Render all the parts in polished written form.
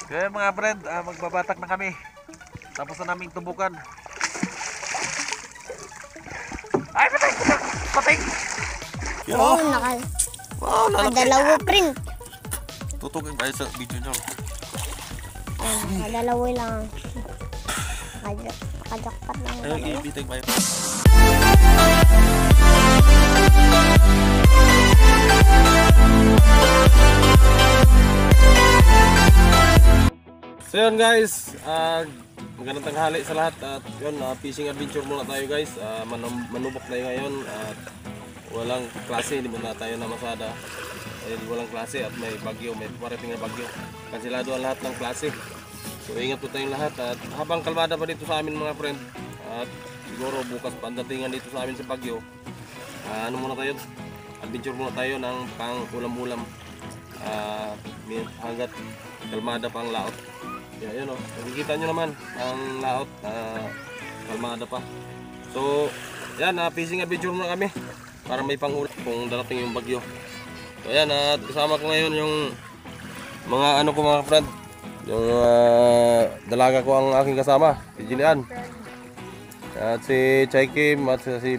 Kaya mga friend, magbabatak na kami. Tapos na naming tubukan. Ay, patay! Patay! Oo, nakadalawa print. Tutugin tayo sa video nyo. Nakadalawa lang. Nakajakpat lang. Ayun, ibitag ba yun? So yun guys, magandang tanghali sa lahat. At yun, fishing adventure muna tayo guys. Manubok tayo ngayon at walang klase, hindi muna tayo namasada. Walang klase at may bagyo, may parating na bagyo. Kansilado ang lahat ng klase. So ingat po tayong lahat at habang kalmada pa dito sa amin mga friend. At siguro bukas pandatingan dito sa amin sa bagyo. Ano muna tayo? Adventure muna tayo ng pang ulam-ulam. Hanggat kalmada pa ang laot. Yan o, nakikita nyo naman ang laot, kalmada pa. So yan, fishing adventure muna kami para may pangulam kung darating yung bagyo. So yan, at kasama ko ngayon yung mga ano ko mga friend, yung dalaga ko ang aking kasama, si Jilian at si Chai Kim at si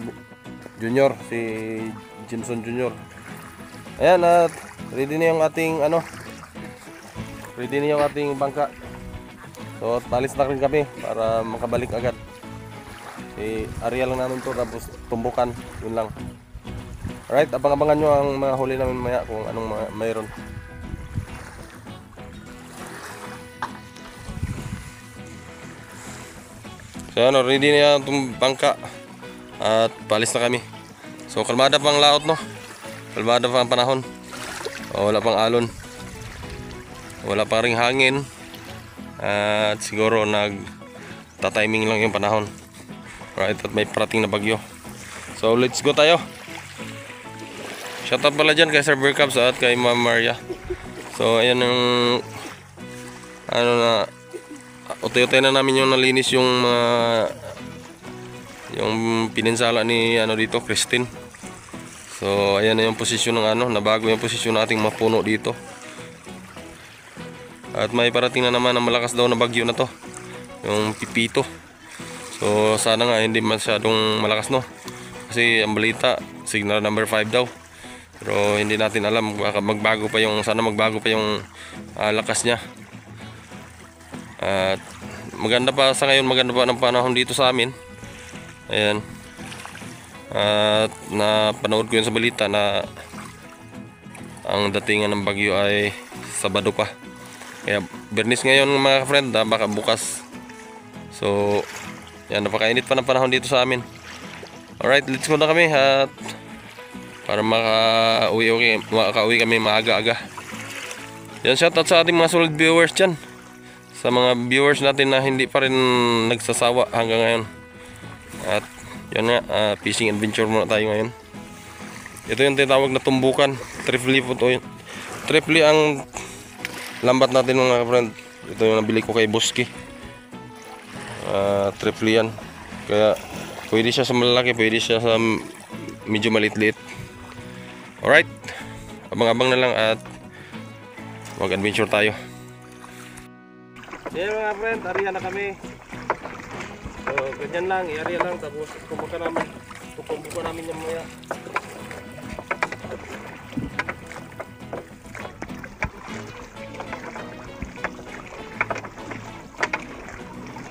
Junior, si Jimson Junior. Ayan, at ready na yung ating ready na yung ating bangka. So talis na rin kami para makabalik agad. Si area lang namin to, tapos tumbukan, yun lang. Alright, abang-abangan nyo ang mga huli namin maya kung anong mayroon. So ano, ready na yung bangka at palis na kami. So kalmada pang laot, no? Kalmada pa ang panahon. Wala pang alon. Wala pang ring hangin. At siguro nagta-timing lang yung panahon. Right, at may parating na bagyo. So let's go tayo. Shout out pala dyan kay Sir Berkabs at kay Ma'am Maria. So ayan yung utay-utay na namin yung nalinis yung pininsala ni dito, Christine. So ayan na yung posisyon ng nabago yung posisyon nating mga puno dito. At may parating na naman ang malakas daw na bagyo na to, yung Pipito. So sana nga hindi masyadong malakas, no? Kasi ang balita, signal number 5 daw. Pero hindi natin alam, baka magbago pa yung lakas niya. At maganda pa sa ngayon, maganda pa ng panahon dito sa amin. Ayan. At napanood ko yun sa balita na ang datingan ng bagyo ay Sabado pa. Kaya Bernis ngayon mga friend, baka bukas. So yan, napakainit pa ng panahon dito sa amin. Alright, let's go na kami at para makauwi kami maaga-aga. Yan, shoutout sa ating mga solid viewers dyan, sa mga viewers natin na hindi pa rin nagsasawa hanggang ngayon. At yan nga, fishing adventure muna tayo ngayon. Ito yung tinatawag na tumbukan. Tripli po ito. Tripli ang lambat natin mga friend. Ito yung nabili ko kay Boski. Tripli yan. Kaya pwede siya sa malaki, pwede siya sa medyo maliit-liit. Alright, abang-abang na lang at mag-adventure tayo. Yan mga friend, area na kami. So ganyan lang, i-area lang. Tapos kumbuka namin yung maya.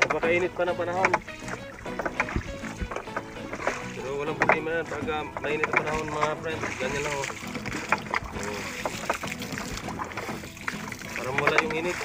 Napakainit pa ng panahon. Pero walang problema yan pag mainit ang panahon mga friend. Ganyan lang oh. Para wala yung init.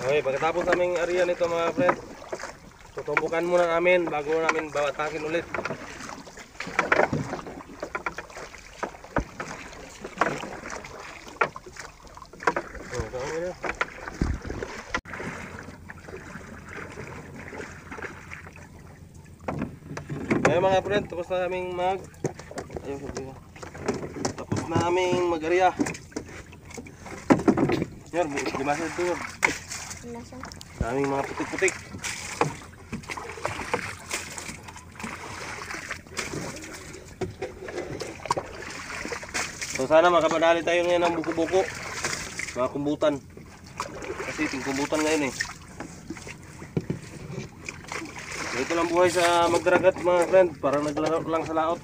Okay, pagkatapos naming area nito mga friend, tutumbukan muna namin bago namin bawatakin ulit. Oh, tama na. Ngayon mga friend, tapos na kaming ayun, tapos na kaming mag-area. Yan, limasa ito yun. Nasa. Daming mga putik-putik. So sana makapadali tayo ngayon ng buko-buko. Mga kumbutan. Kasi ting kumbutan ngayon eh. So, ito lang buhay sa magdaragat mga friend. Parang naglaro lang sa laot.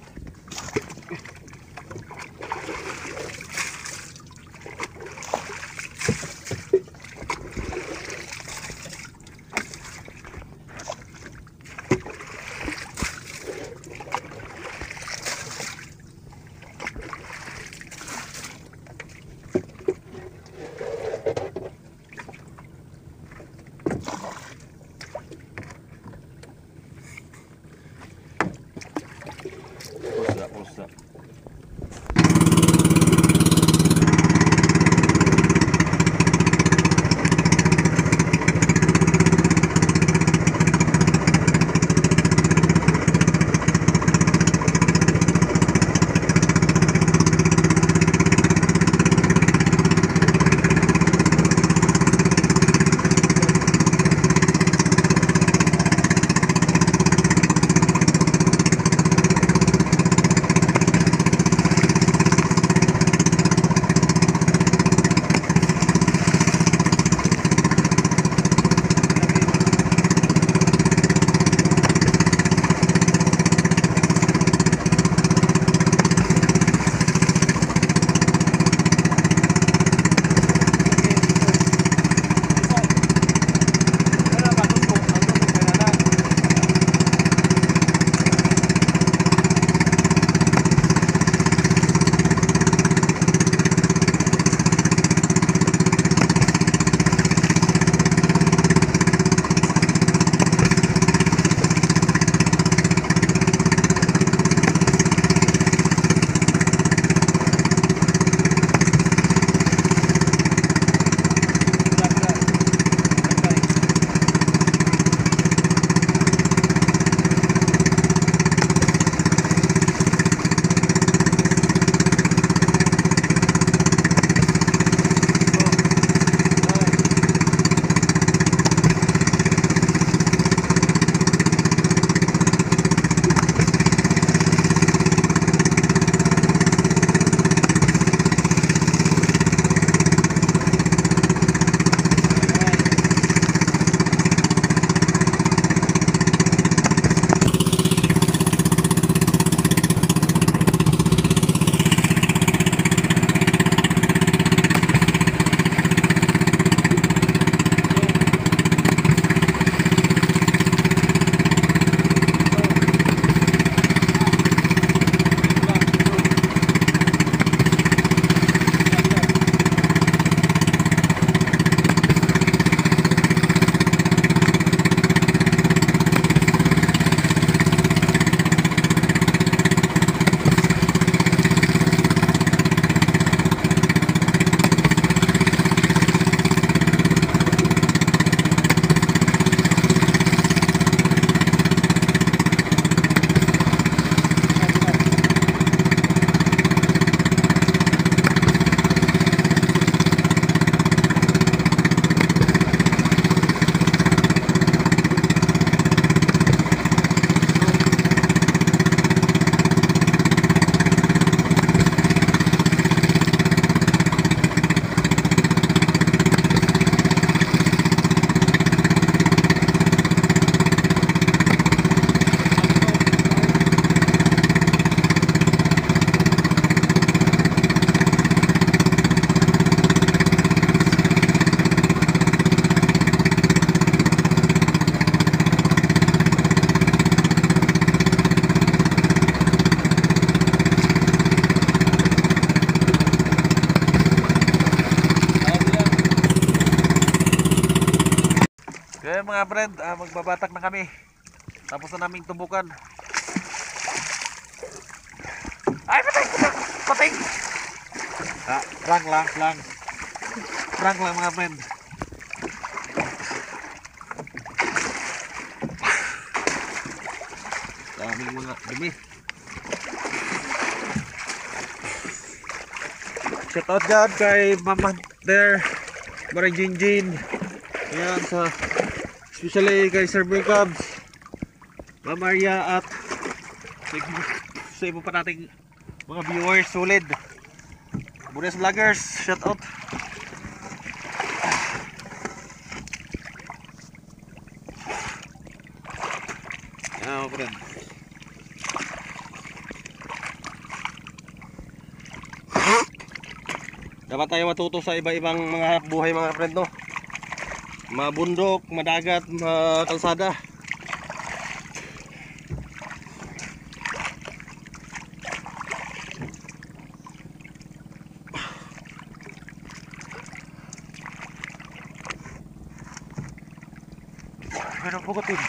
Kaya mga friend, magbabatak na kami. Tapos na naming tumbukan. Ay, patay! Patay! Prank lang. Prank lang mga friend. Daming mga dumi. Shout out dyan kay Mama there, Maring Jinjin. Ayan, especially kay Sir Bill Cubs, Ma'am Maria at sa iba pa nating mga viewers, solid. Bunes Vloggers, shout out. Ayan mga friend. Dapat tayo matuto sa iba-ibang mga buhay mga friend, no? Mabundok, madagat, makalsada. Ganun po katin.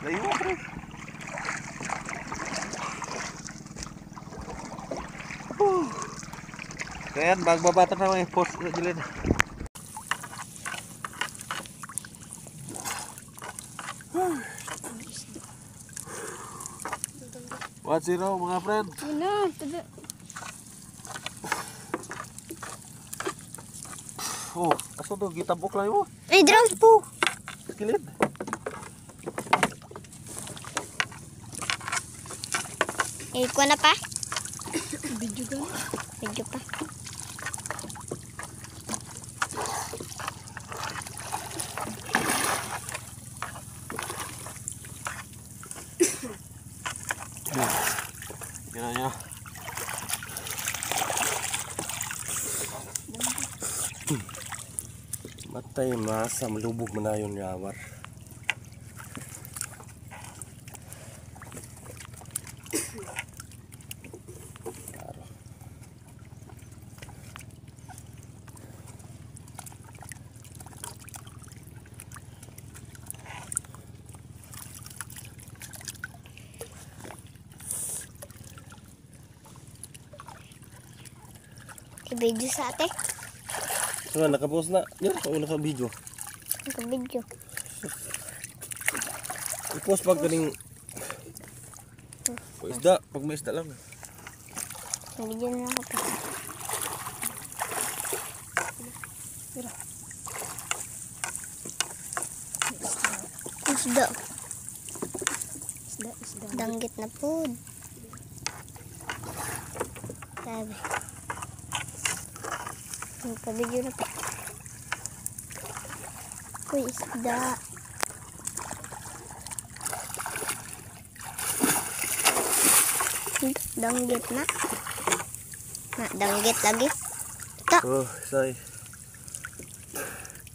Layo mo, bro. Kaya magbabatak na mga post sa gilid. What zero mga friend? Oh, aso to gitabok lang yo. Ay, drone. Ito. Gilid. Ko na pa. Video pa. Gila. Matay masa melubog menayon yawar. I-video sa ate. So, nakapost na. Yan, naka-video. Naka-video. I-post pag galing isda, pag may isda lang. Video na ako pa. Isda. Danggit na food. Sabi. Nagka-video na pa. Uy, isda. Danggit na. Danggit lagi. Ito. Oh, say.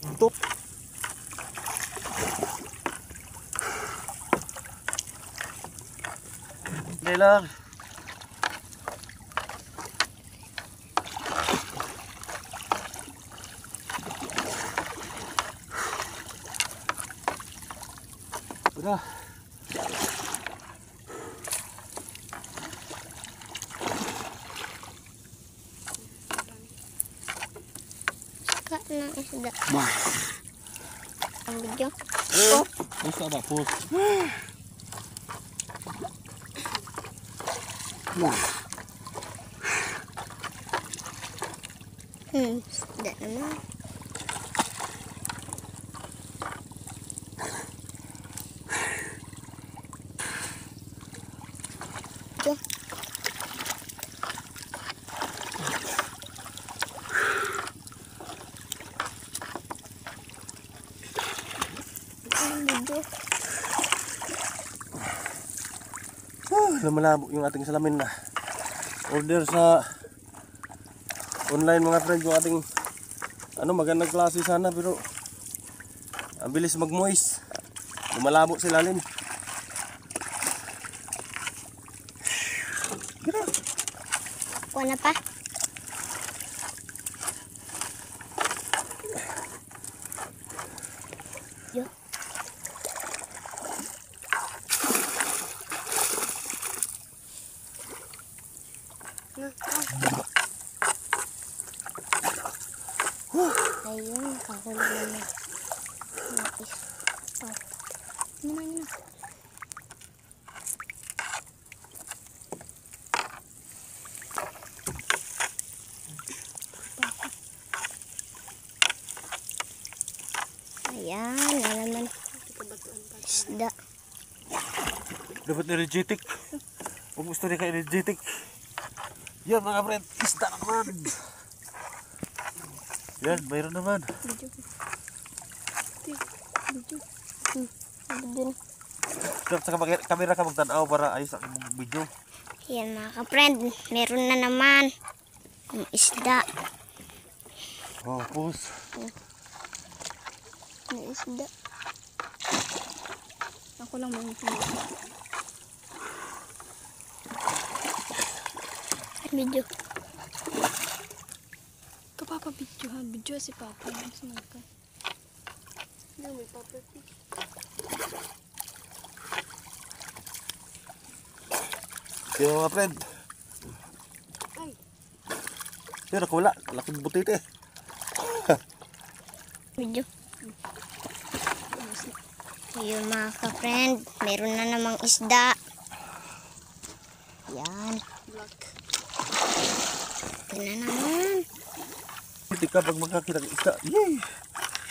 Tutup. Hindi lang. Udah. Suka ng isda. Ang video. Terus ada pus. Isda naman. Ito. Ang video. Lumalabo yung ating salamin na. Order sa online mga friend yung ating magandang klase sana pero ang bilis mag-moist. Lumalabo sa ilalim. Kuha na pa. Yo. Ayun, kahuli na. Napis. Oh. Naman yun. Ayan, na naman. Isda. Dapat energetic. Kung gusto niya ka energetic. Yan mga friend, isda naman. Yan, mayroon naman. Dun. Dapat sa kamera ka magtanaw para ayos ang video. Ayan mga ka-friend, meron na naman. Yung isda. Oh, pus. Yung isda. Ako lang may Video. kapapabidyo ha. Video si Papa. Sunod ka. May Papa fish. Yan mga friend. Ay. Yan, ako wala. Laking butit eh. Video. Ayun mga ka-friend, meron na namang isda. Yan. Black. Ito na naman. Hindi ka pag magkakita ng isda. Yay!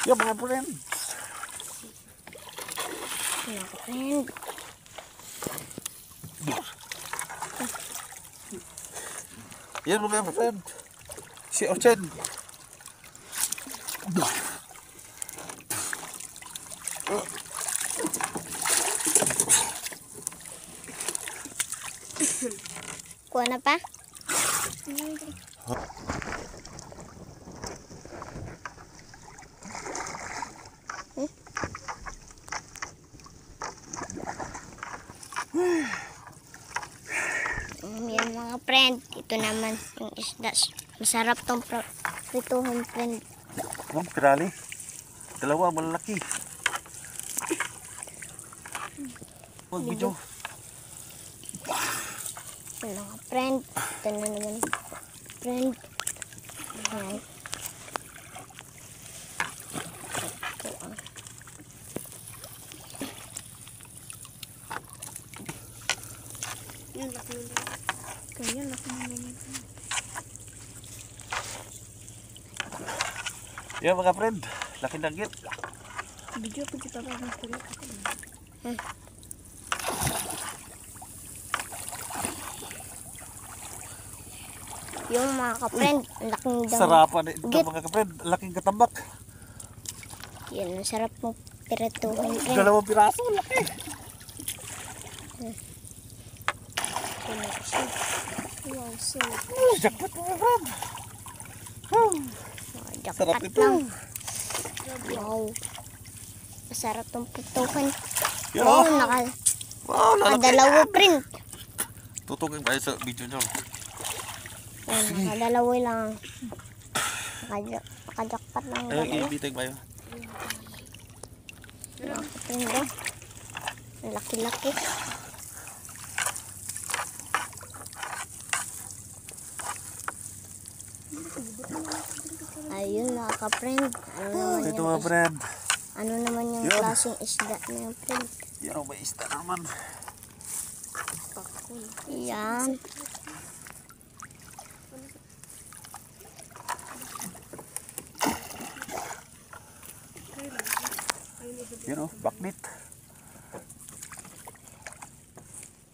Yan mga friend. Mga ka-friend. Yan mga friend. Si Ochen. Kuha na pa? Yan mga friend, ito naman yung isda. Masarap tong prituhin friend. Ma'am, pirali. Dalawa, malalaki. Mag-video. Yan mga friend, ito na naman friend. Yan. Ito ang Yan, laki ng ganyan. Kaya laki ng ganyan. Yan mga friend. Laki ng git. Video po si Papa. Mas kulit ako. yung mga ka-friend, ang laking dang. Sarapan ito Git. mga friend. Laking katambak. Yan, ang sarap mo pirituhin friend. Dalawang piraso. Laki. Wow, so. Jackpot mga friend. Jackpot Sarap ito. lang. Wow. Masarap tong prituhin. Yan. Wow, Wow, lalaki. nakadalawa friend. Tutugin tayo sa video nyo. Yan, nakadalawa lang. Nakajakpat lang Ay, dalawa. ibitag ba yun? Friend oh. Ang laki-laki. Ayun mga ka-friend. Ito mga friend. Ano naman yung Yun. klaseng isda na yung friend? Yan o, may isda naman. Yan. Yan o, baknit.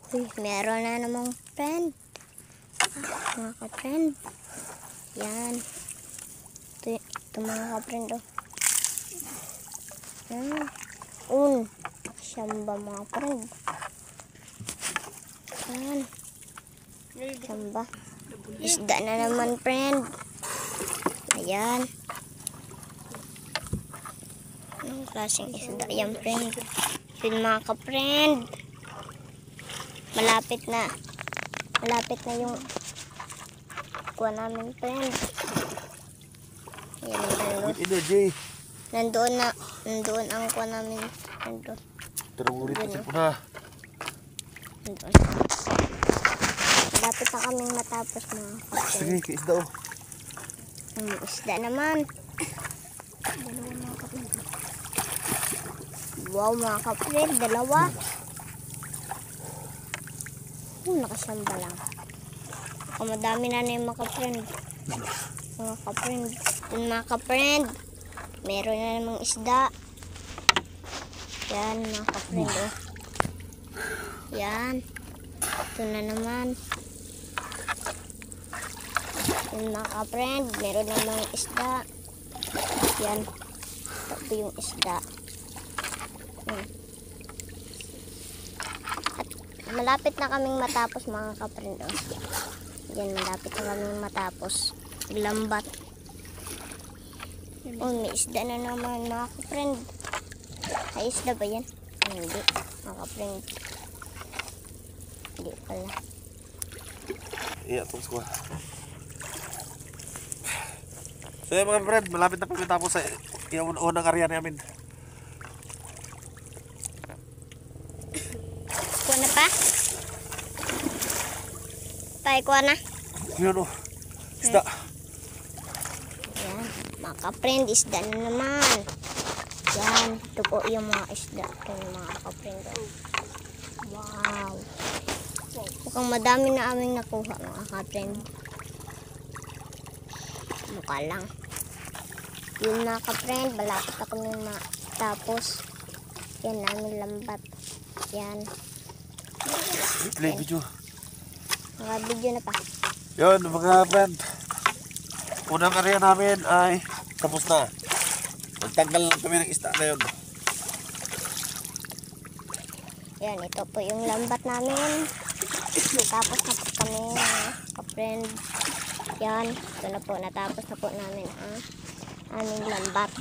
Uy, meron na namang friend. Mga ka-friend. Yan. Ito mga ka-friend oh. Yan. Siyamba mga friend. Yan. Siyamba. Isda na naman friend. Ayan. Anong klaseng isda yan friend? Yun mga ka-friend. Malapit na yung kuha namin friend. Ayan, nandoon. With energy. Nandoon ang kuha namin. Nandoon. Pero ulit kasi po na. Nandoon. Dapat na kaming matapos mga kapatid. Sige, kaisda oh. Ang isda naman. Wow mga kapatid, dalawa. Nakasamba lang. Ako madami na na yung mga kapatid. Mga kapatid. Yun mga kapatid. Meron na namang isda. Yan mga kapatid oh. Yan. Ito na naman. Yan mga kapatid. Meron namang isda. Yan. Ito po yung isda. Yan. At malapit na kaming matapos mga kapatid oh. Yan, malapit na kaming matapos. Lambat. Oh, may isda na naman mga kapatid. Ay, isda ba yan? Ay, hindi. Mga kapatid. Hindi pala. Iya, tapos ko. So yun mga friend, malapit na kami tapos sa yung unang karya namin. Kuha na pa? Kuha na. Yun oh, isda. Yan, mga kapatid, isda na naman. Yan, ito po yung mga isda. Ito yung mga kapatid. Wow. Mukhang madami na aming nakuha mga kapatid. Mukha lang. Yun mga kapatid, malapit na kami matapos. Yan namin lambat. Yan. Play video. Mga video na pa. Yun mga friend, unang karya namin ay tapos na. Nagtanggal lang kami ng isda na yun. Yan, ito po yung lambat namin. Natapos na po kami mga kapatid. Yan, ito na po, natapos na po namin ang aming lambat.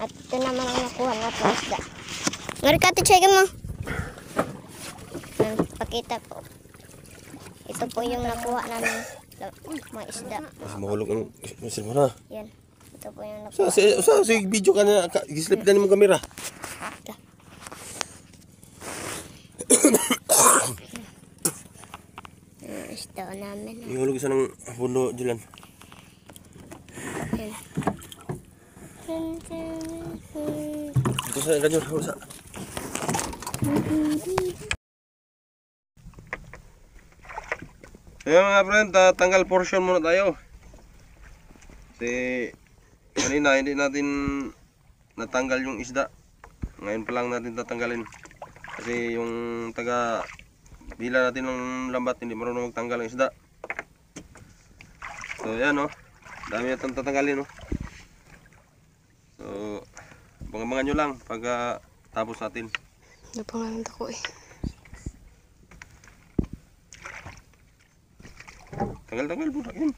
At ito naman ang nakuha natin isda. Marika, check mo. Pakita ko. Ito po yung nakuha namin mga isda. Mas mahulog ang musil mo na. Yan, ito po yung nakuha. Sa video ka na, gislip na mo kamera. Isda namin. Ihulog isa ng puno, Julan. Yan. Ito sa ganyan, sa. So yun mga friend, tanggal portion muna tayo. Kasi kanina hindi natin natanggal yung isda. Ngayon pa lang natin tatanggalin. Kasi yung taga bila natin ng lambat hindi marunong magtanggal ng isda. So yan oh. Dami natin tatanggalin oh. So abangan nyo lang pag tapos natin. Napangalan ako eh. Tanggal-tanggal po yun.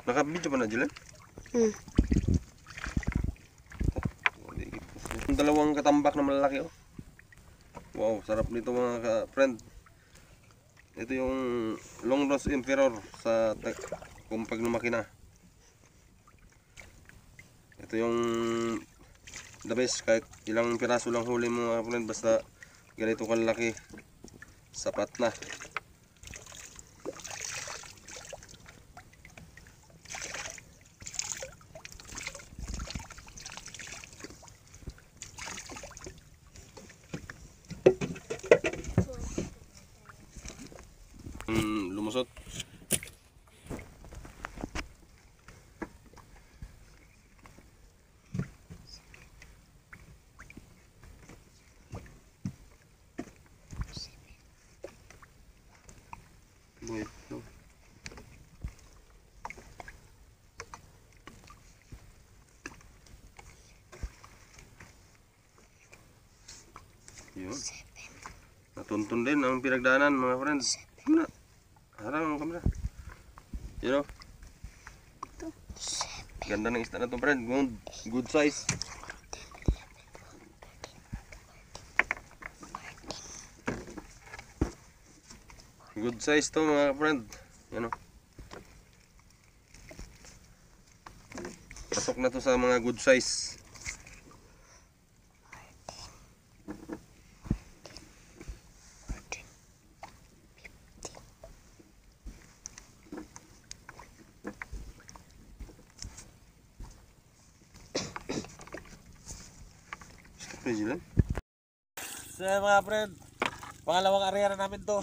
Nakabidyo pa na, Julan? Yung dalawang katambak na malalaki oh. Wow, sarap nito mga friend. Ito yung long nose emperor sa kung pag lumaki na. Ito yung the best kahit ilang piraso lang huli mo mga friend basta ganito kalaki. Sapat na. Lumusot. Wait, no. Yun. Natuntun din ang pinagdaanan mga friends. Na, harang ang kamera. You know? Ganda ng isda na to friend. Good size. Good size to mga friend. You know? Pasok na to sa mga good size. So mga friend, pangalawang area na namin to.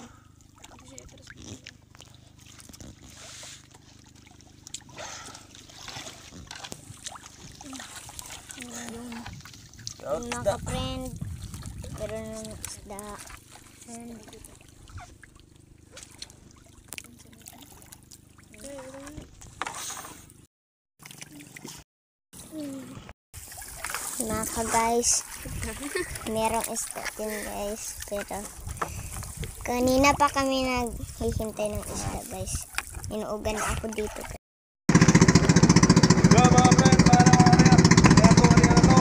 Yung mga ka-friend, meron ng isda. Mga guys, merong isda din guys, pero kanina pa kami naghihintay ng isda guys. Inuugan na ako dito. Go mga friend, pangalawang area. Kaya to area na to.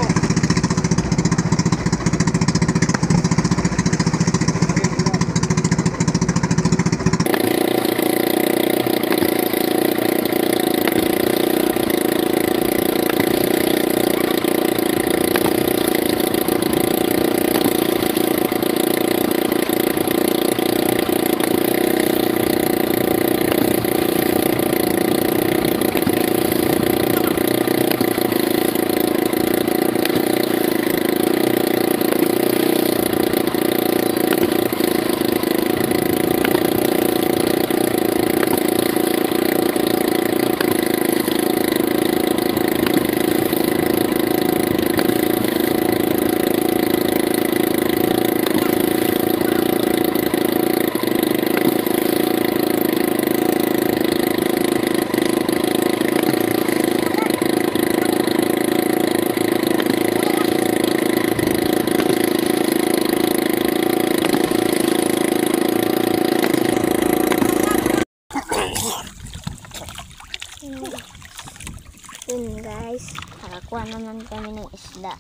Yun guys, nakakuha naman kami ng isda.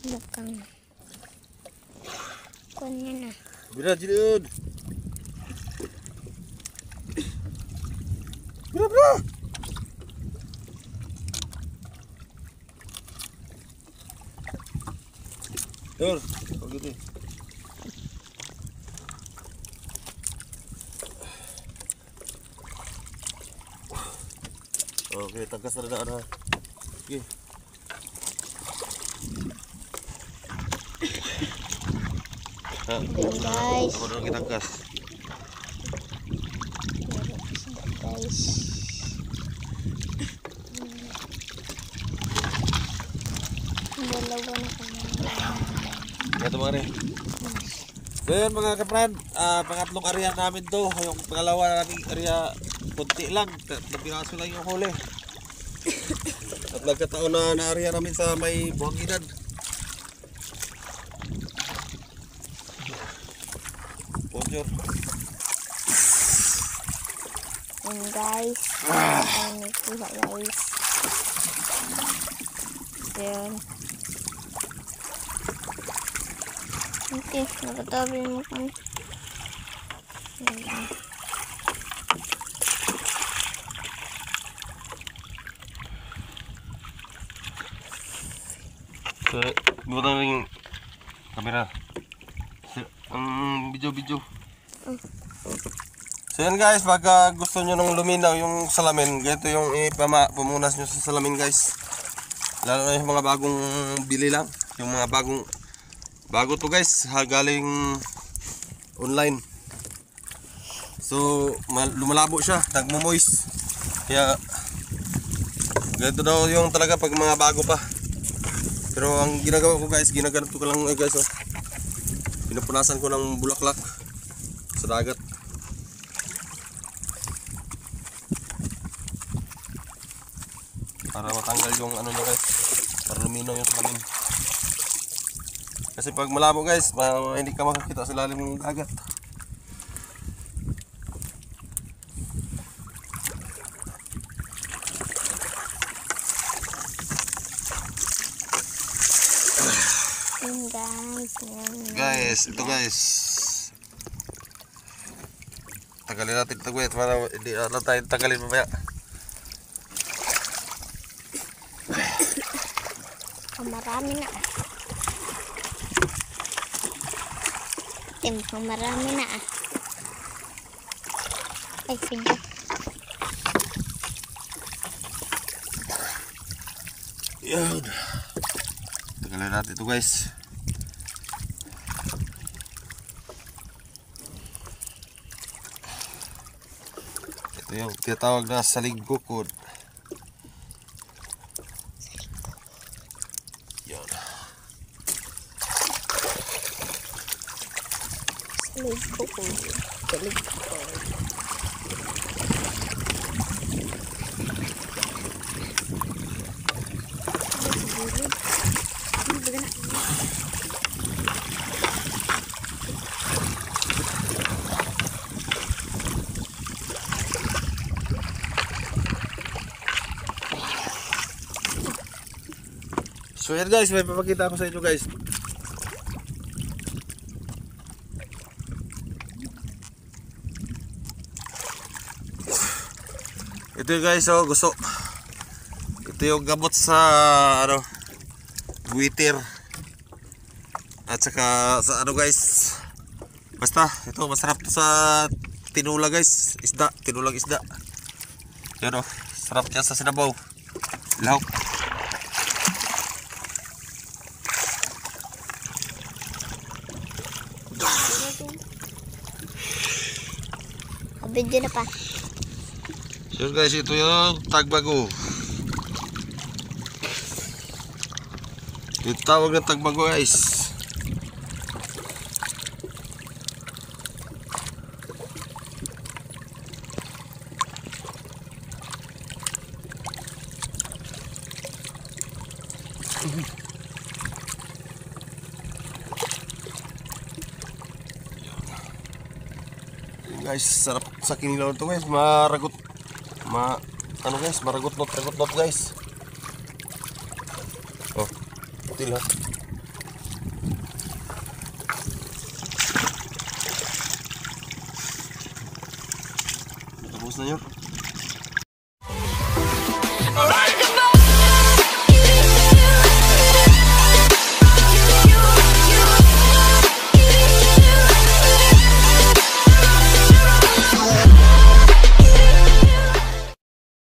Mukhang kuha niya na. Bira jilid. Bira. Tur, begitu. Oke, tangkas ada. Oke. Yun guys, Ako doon kitangkas. merong isda guys. Dalawa na kami. Ito mga rin. So yun mga ka-friend, pangatlong area namin to. Yung pangalawa naming area, kunti lang, nabinaso lang yung huli. At nagkataon na area namin sa may buhanginan. Bonjour. Yun guys, ano kuha guys. Yun. Okay, nakatabi mo kami. So, butan rin yung kamera. ang video. So yan guys, pagka gusto nyo nung luminaw yung salamin, ganito yung pamunas nyo sa salamin guys. Lalo na yung mga bagong bili lang. Yung mga bago to guys, galing online. So lumalabo siya, nagmo-moist. Kaya ganito daw yung talaga pag mga bago pa. Pero ang ginagawa ko guys, ginaganto ko lang guys, oh. Pinupunasan ko ng bulaklak sa dagat. Para matanggal yung ano niya guys, para luminaw yung salamin. Kasi pag malabo guys, hindi ka makakita sa lalim ng dagat. Yun guys. Guys, ito guys. Tagalin natin ito guys, para hindi tayo tagalin mamaya. Marami na. Marami na. Ay, sige. Yan. Tagalin natin ito guys. Ito yung tinatawag na salig bukod. Yan. Salig bukod. So yan guys, may papakita ako sa inyo guys. Ito yung guys, oh, gusto. Ito yung gamot sa ano, buwitir. At saka sa ano guys. Basta, ito masarap to sa tinula guys. Isda, tinulang isda. Yan, oh, sarap niya sa sinabaw. Lahok. Video na pa. So guys, ito yung tagbago. Ito tawag ng tagbago guys. Guys, sarap sa kinilaw to guys, maragot. Ano guys, maragot not guys. Oh, putil ha. Tapos na yun.